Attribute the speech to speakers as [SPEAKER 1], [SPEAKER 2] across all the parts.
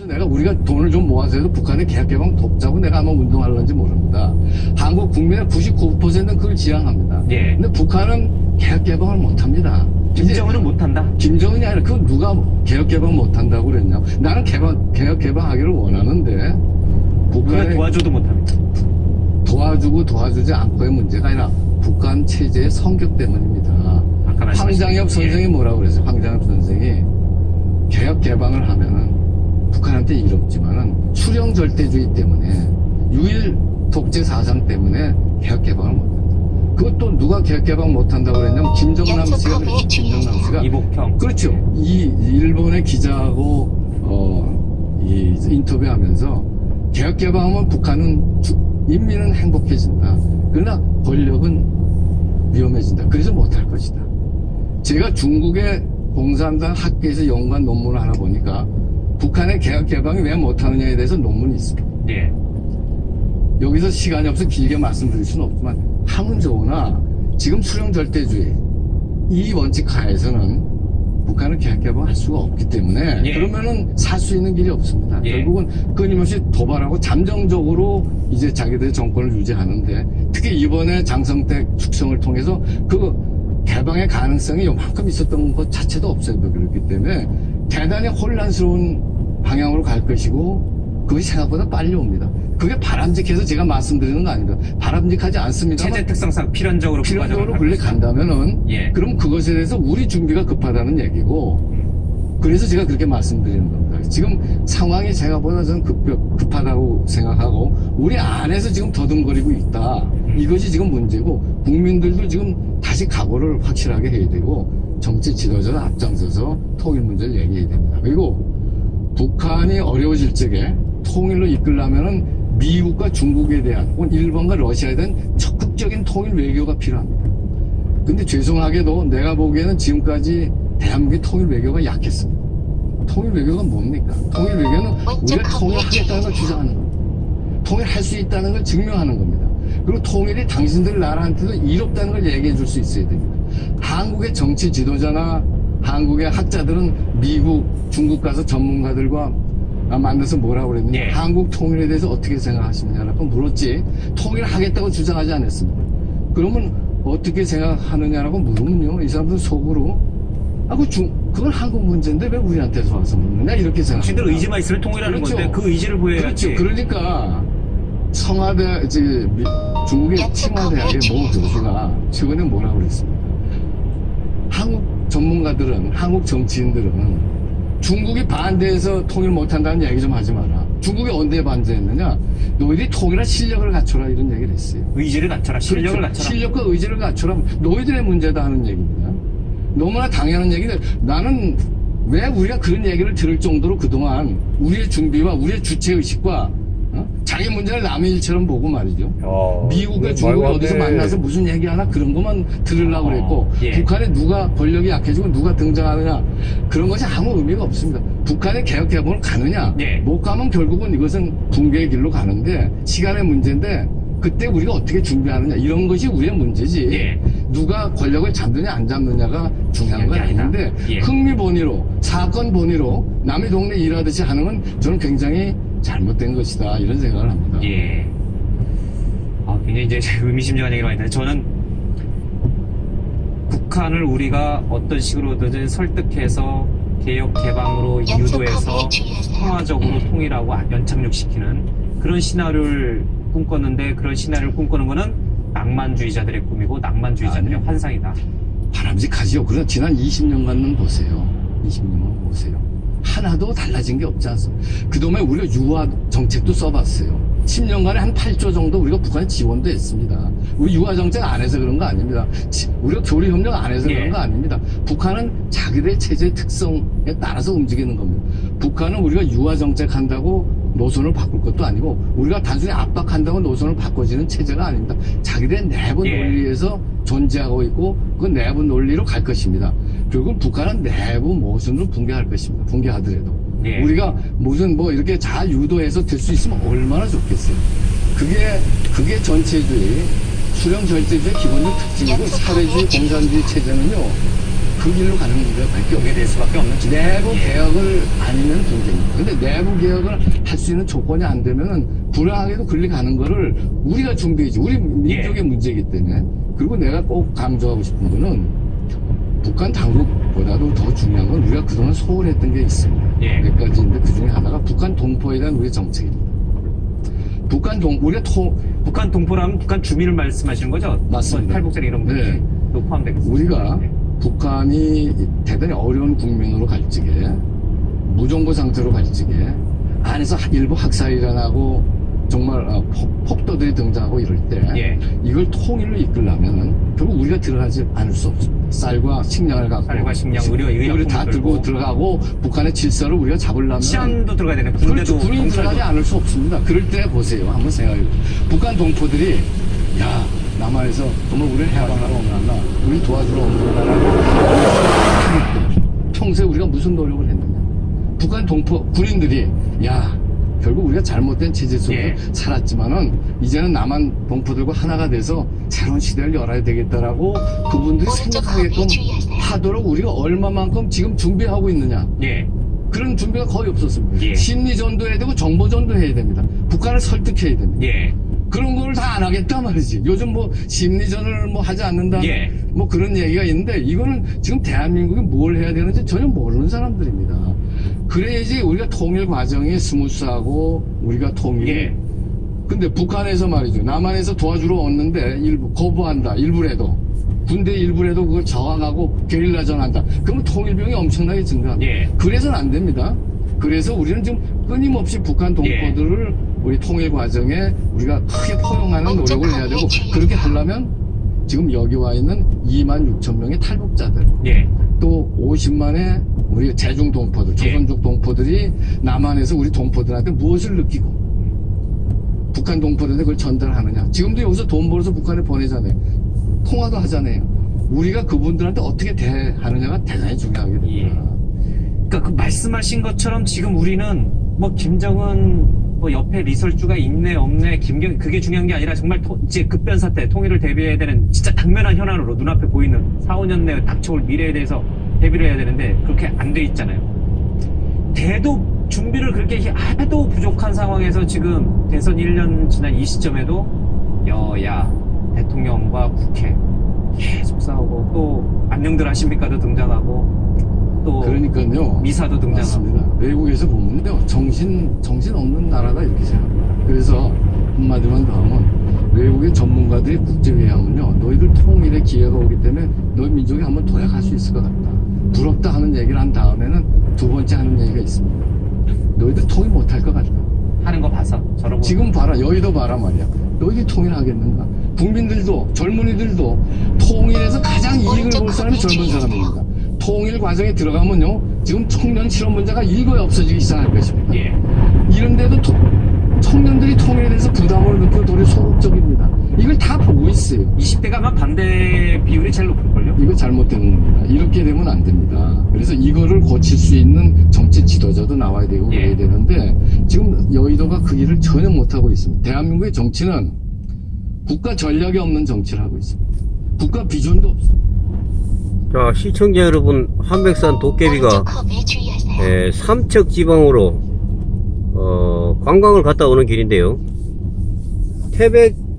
[SPEAKER 1] 내가 우리가 돈을 좀 모아서 해도 북한의 개혁개방 돕자고 내가 아마 운동하려는지 모릅니다. 한국 국민의 99%는 그걸 지향합니다.
[SPEAKER 2] 예.
[SPEAKER 1] 근데 북한은 개혁개방을 못합니다.
[SPEAKER 2] 김정은은 못한다?
[SPEAKER 1] 김정은이 아니라 그건 누가 개혁개방 못한다고 그랬냐. 나는 개혁개방하기를 원하는데
[SPEAKER 2] 누가
[SPEAKER 1] 북한에
[SPEAKER 2] 도와줘도 못합니다.
[SPEAKER 1] 도와주고 도와주지 않고의 문제가 아니라 북한 체제의 성격 때문입니다.
[SPEAKER 2] 아까 말씀하신
[SPEAKER 1] 황장엽 선생이 뭐라고 그랬어요? 황장엽 선생이 개혁 개방을 하면은 북한한테 일 없지만은 수령 절대주의 때문에 유일 독재 사상 때문에 개혁 개방을 못한다. 그것도 누가 개혁 개방 못한다고 그랬냐면 김정남 씨가 그랬어요. 김정남 씨가
[SPEAKER 2] 이복형.
[SPEAKER 1] 그렇죠. 이 일본의 기자하고 이 인터뷰하면서 개혁 개방하면 북한은 인민은 행복해진다. 그러나 권력은 위험해진다. 그래서 못할 것이다. 제가 중국의 공산당 학계에서 연구한 논문을 하나 보니까 북한의 개혁 개방이 왜 못하느냐에 대해서 논문이 있습니다.
[SPEAKER 2] 예.
[SPEAKER 1] 여기서 시간이 없어 길게 말씀드릴 수는 없지만 하면 좋으나 지금 수령 절대주의 이 원칙 하에서는 북한은 개혁 개방할 수가 없기 때문에
[SPEAKER 2] 예.
[SPEAKER 1] 그러면은 살 수 있는 길이 없습니다.
[SPEAKER 2] 예.
[SPEAKER 1] 결국은 끊임없이 도발하고 잠정적으로 이제 자기들의 정권을 유지하는데 특히 이번에 장성택 숙성을 통해서 그 개방의 가능성이 요만큼 있었던 것 자체도 없어졌기 때문에 대단히 혼란스러운 방향으로 갈 것이고 그것이 생각보다 빨리 옵니다. 그게 바람직해서 제가 말씀드리는 거 아닙니다. 바람직하지 않습니다.
[SPEAKER 2] 체제 특성상 필연적으로
[SPEAKER 1] 원래 간다면은
[SPEAKER 2] 예.
[SPEAKER 1] 그럼 그것에 대해서 우리 준비가 급하다는 얘기고 그래서 제가 그렇게 말씀드리는 겁니다. 지금 상황이 생각보다 저는 급하다고 생각하고 우리 안에서 지금 더듬거리고 있다. 이것이 지금 문제고 국민들도 지금 다시 각오를 확실하게 해야 되고 정치 지도자를 앞장서서 통일 문제를 얘기해야 됩니다. 그리고 북한이 어려워질 적에 통일로 이끌려면은 미국과 중국에 대한 혹은 일본과 러시아에 대한 적극적인 통일 외교가 필요합니다. 근데 죄송하게도 내가 보기에는 지금까지 대한민국의 통일 외교가 약했습니다. 통일 외교가 뭡니까? 통일 외교는 우리가 통일하겠다는 걸 주장하는 겁니다. 통일할 수 있다는 걸 증명하는 겁니다. 그리고 통일이 당신들 나라한테도 이롭다는 걸 얘기해 줄 수 있어야 됩니다. 한국의 정치 지도자나 한국의 학자들은 미국, 중국 가서 전문가들과 만나서 뭐라고 그랬느냐.
[SPEAKER 2] 예.
[SPEAKER 1] 한국 통일에 대해서 어떻게 생각하시느냐라고 물었지. 통일하겠다고 주장하지 않았습니다. 그러면 어떻게 생각하느냐라고 물으면요. 이 사람들 속으로 그건 한국 문제인데 왜 우리한테서 와서 묻느냐 이렇게 생각합니다.
[SPEAKER 2] 당신들 의지만 있으면 통일하는
[SPEAKER 1] 그렇죠.
[SPEAKER 2] 건데 그 의지를 보여야지.
[SPEAKER 1] 그렇죠. 그러니까 청와대 중국의 칭화대학의 모 교수가 최근에 뭐라고 그랬습니까? 한국 전문가들은 한국 정치인들은 중국이 반대해서 통일 못한다는 얘기 좀 하지 마라. 중국이 언제 반대했느냐? 너희들이 통일할 실력을 갖춰라 이런 얘기를 했어요.
[SPEAKER 2] 의지를 갖춰라. 실력을
[SPEAKER 1] 그렇죠.
[SPEAKER 2] 갖춰라.
[SPEAKER 1] 실력과 의지를 갖춰라. 너희들의 문제다 하는 얘기입니다. 너무나 당연한 얘기인데 나는 왜 우리가 그런 얘기를 들을 정도로 그동안 우리의 준비와 우리의 주체의식과 자기 문제를 남의 일처럼 보고 말이죠. 미국과 중국이 어디서 만나서 무슨 얘기하나 그런 것만 들으려고 그랬고
[SPEAKER 2] 예.
[SPEAKER 1] 북한에 누가 권력이 약해지고 누가 등장하느냐 그런 것이 아무 의미가 없습니다. 북한의 개혁개방을 가느냐
[SPEAKER 2] 예.
[SPEAKER 1] 못 가면 결국은 이것은 붕괴의 길로 가는데 시간의 문제인데 그때 우리가 어떻게 준비하느냐 이런 것이 우리의 문제지
[SPEAKER 2] 예.
[SPEAKER 1] 누가 권력을 잡느냐 안 잡느냐가 중요한 건 아닌데
[SPEAKER 2] 예.
[SPEAKER 1] 흥미 본위로 사건 본위로 남의 동네 일하듯이 하는 건 저는 굉장히 잘못된 것이다 이런 생각을 합니다.
[SPEAKER 2] 예. 굉장히 이제 의미심장한 얘기를 많이 했는데 저는 북한을 우리가 어떤 식으로든 설득해서 개혁 개방으로 유도해서 평화적으로 통일하고 연착륙시키는 그런 시나리오를 꿈꿨는데 그런 시나리오를 꿈꾸는 거는 낭만주의자들의 꿈이고 낭만주의자들의
[SPEAKER 1] 아니.
[SPEAKER 2] 환상이다.
[SPEAKER 1] 바람직하지요. 그러나 지난 20년간은 보세요. 20년만 보세요. 하나도 달라진 게 없지 않습니까? 그동안에 우리가 유화 정책도 써봤어요. 10년간에 한 8조 정도 우리가 북한에 지원도 했습니다. 우리 유화 정책 안 해서 그런 거 아닙니다. 우리가 교류협력 안 해서
[SPEAKER 2] 예.
[SPEAKER 1] 그런 거 아닙니다. 북한은 자기들의 체제의 특성에 따라서 움직이는 겁니다. 북한은 우리가 유화 정책 한다고 노선을 바꿀 것도 아니고 우리가 단순히 압박한다고 노선을 바꿔지는 체제가 아닙니다. 자기들의 내부
[SPEAKER 2] 예.
[SPEAKER 1] 논리에서 존재하고 있고 그 내부 논리로 갈 것입니다. 결국 북한은 내부 모순으로 붕괴할 것입니다. 붕괴하더라도.
[SPEAKER 2] 예.
[SPEAKER 1] 우리가 무슨 이렇게 잘 유도해서 될 수 있으면 얼마나 좋겠어요. 그게 전체주의, 수령 절제주의 기본적 특징이고 사회주의 공산주의 체제는요. 그 길로 가는 문제가 밖에
[SPEAKER 2] 그게 될
[SPEAKER 1] 없어요.
[SPEAKER 2] 수밖에 없는
[SPEAKER 1] 내부
[SPEAKER 2] 예.
[SPEAKER 1] 개혁을 아니면 분쟁입니다. 근데 내부 개혁을 할 수 있는 조건이 안 되면은 불행하게도 그리 가는 거를 우리가 준비해야지. 우리 민족의 문제이기 때문에. 그리고 내가 꼭 강조하고 싶은 거는 북한 당국보다도 더 중요한 건 우리가 그동안 소홀했던 게 있습니다.
[SPEAKER 2] 예.
[SPEAKER 1] 몇 가지인데 그 중에 하나가 북한 동포에 대한 우리의 정책입니다. 우리가
[SPEAKER 2] 북한 동포라면 북한 주민을 말씀하시는 거죠?
[SPEAKER 1] 맞습니다.
[SPEAKER 2] 탈북자 이런 분들이
[SPEAKER 1] 네.
[SPEAKER 2] 또 포함되겠습니다.
[SPEAKER 1] 우리가
[SPEAKER 2] 네.
[SPEAKER 1] 북한이 대단히 어려운 국면으로 갈 적에 무정부 상태로 갈 적에 안에서 일부 학살이 일어나고 정말 폭도들이 등장하고 이럴 때
[SPEAKER 2] 예.
[SPEAKER 1] 이걸 통일로 이끌려면 결국 우리가 들어가지 않을 수 없습니다. 쌀과 식량을 갖고
[SPEAKER 2] 쌀과 식량, 의료를
[SPEAKER 1] 다 들고 들어가고 북한의 질서를 우리가 잡으려면
[SPEAKER 2] 치안도 들어가야 되는
[SPEAKER 1] 그렇죠.
[SPEAKER 2] 군대도
[SPEAKER 1] 군인 들어가지 않을 수 없습니다. 그럴 때 보세요. 한번 생각해보세요. 북한 동포들이 야 남한에서 정말 우리를 해방하러 오나 우리 도와주러 오는구나라고 평소에 우리가 무슨 노력을 했느냐. 북한 동포 군인들이 야 결국 우리가 잘못된 체제 속에
[SPEAKER 2] 예.
[SPEAKER 1] 살았지만은 이제는 남한 동포들과 하나가 돼서 새로운 시대를 열어야 되겠다라고 그분들이 생각하게끔 하도록 우리가 얼마만큼 지금 준비하고 있느냐.
[SPEAKER 2] 예.
[SPEAKER 1] 그런 준비가 거의 없었습니다.
[SPEAKER 2] 예.
[SPEAKER 1] 심리전도 해야 되고 정보전도 해야 됩니다. 북한을 설득해야 됩니다.
[SPEAKER 2] 예.
[SPEAKER 1] 그런 걸 다 안 하겠다 말이지. 요즘 뭐 심리전을 뭐 하지 않는다.
[SPEAKER 2] 예.
[SPEAKER 1] 뭐 그런 얘기가 있는데 이거는 지금 대한민국이 뭘 해야 되는지 전혀 모르는 사람들입니다. 그래야지 우리가 통일 과정이 스무스하고 우리가 통일이.
[SPEAKER 2] 예.
[SPEAKER 1] 근데 북한에서 말이죠. 남한에서 도와주러 왔는데 일부 거부한다. 일부라도. 군대 일부라도 그걸 저항하고 게릴라전 한다. 그러면 통일병이 엄청나게 증가합니다.
[SPEAKER 2] 예.
[SPEAKER 1] 그래서는 안 됩니다. 그래서 우리는 지금 끊임없이 북한 동포들을 우리 통일 과정에 우리가 크게 포용하는 노력을 해야 되고 그렇게 하려면 지금 여기 와 있는 2만 6천 명의 탈북자들
[SPEAKER 2] 예.
[SPEAKER 1] 또 50만의 우리 제중 동포들, 조선족 동포들이 남한에서 우리 동포들한테 무엇을 느끼고 북한 동포들한테 그걸 전달하느냐. 지금도 여기서 돈 벌어서 북한에 보내잖아요. 통화도 하잖아요. 우리가 그분들한테 어떻게 대하느냐가 대단히 중요하게 됩니다.
[SPEAKER 2] 예. 그러니까 그 말씀하신 것처럼 지금 우리는 뭐 김정은 뭐 옆에 리설주가 있네 없네 김경 그게 중요한 게 아니라 정말 이제 급변 사태 통일을 대비해야 되는 진짜 당면한 현안으로 눈앞에 보이는 4, 5년 내에 닥쳐올 미래에 대해서 대비를 해야 되는데 그렇게 안 돼 있잖아요. 대도 준비를 그렇게 해도 부족한 상황에서 지금 대선 1년 지난 이 시점에도 여야 대통령과 국회 계속 싸우고 또 안녕들 하십니까도 등장하고 또
[SPEAKER 1] 그러니까요.
[SPEAKER 2] 미사도 등장하고
[SPEAKER 1] 맞습니다. 외국에서 보면요. 정신 없는 나라다 이렇게 생각합니다. 그래서 한마디만 더 하면 외국의 전문가들이 국제회의 하면요. 너희들 통일의 기회가 오기 때문에 너희 민족이 한번 도약할 수 있을 것 같다. 부럽다 하는 얘기를 한 다음에는 두 번째 하는 얘기가 있습니다. 너희들 통일 못할 것 같다.
[SPEAKER 2] 하는 거 봐서 저러고
[SPEAKER 1] 지금 봐라. 여의도 봐라 말이야. 너희들이 통일하겠는가? 국민들도 젊은이들도 통일에서 가장 이익을 볼 사람이 젊은 사람입니다. 통일 과정에 들어가면요. 지금 청년 실업 문제가 일거에 없어지기 시작할 것입니다.
[SPEAKER 2] 예.
[SPEAKER 1] 이런데도 청년들이 통일에 대해서 부담을 느끼고 도리어 소극적입니다. 이걸 다 보고 있어요.
[SPEAKER 2] 20대가 아마 반대 비율이 제일 높을걸요?
[SPEAKER 1] 이거 잘못된 겁니다. 이렇게 되면 안 됩니다. 그래서 이거를 고칠 수 있는 정치 지도자도 나와야 되고
[SPEAKER 2] 예.
[SPEAKER 1] 그래야 되는데 지금 여의도가 그 일을 전혀 못하고 있습니다. 대한민국의 정치는 국가 전략이 없는 정치를 하고 있습니다. 국가 비전도 없습니다.
[SPEAKER 3] 자, 시청자 여러분, 한백산 도깨비가 삼척 지방으로 관광을 갔다 오는 길인데요.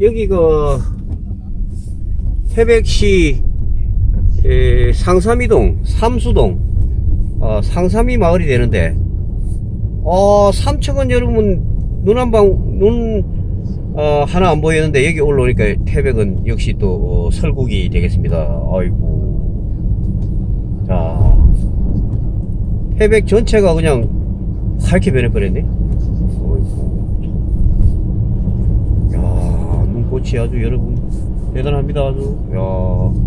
[SPEAKER 3] 여기가 태백시 상삼이동, 삼수동, 상삼이 마을이 되는데, 삼척은 여러분 눈 하나 안 보이는데 여기 올라오니까 태백은 역시 또 설국이 되겠습니다. 아이고. 자, 태백 전체가 그냥 하얗게 변해버렸네. 야, 눈꽃이 아주 여러분 대단합니다. 아주. 야.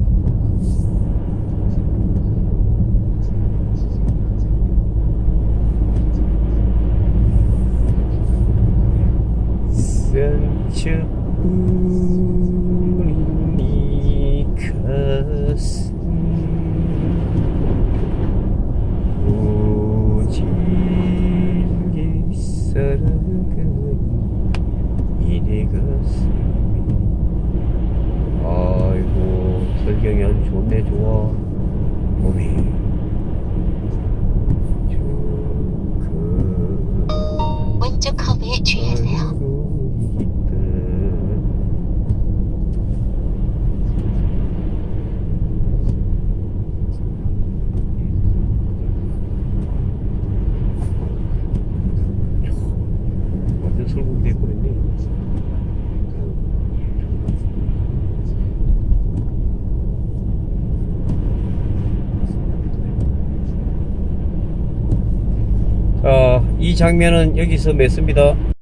[SPEAKER 3] 산책뿐이 가슴 오질게 살아가는 이내 가슴. 아이고 설경이 아주 좋네. 좋아. 오메 설국이 돼버렸네. 자, 이 장면은 여기서 맺습니다.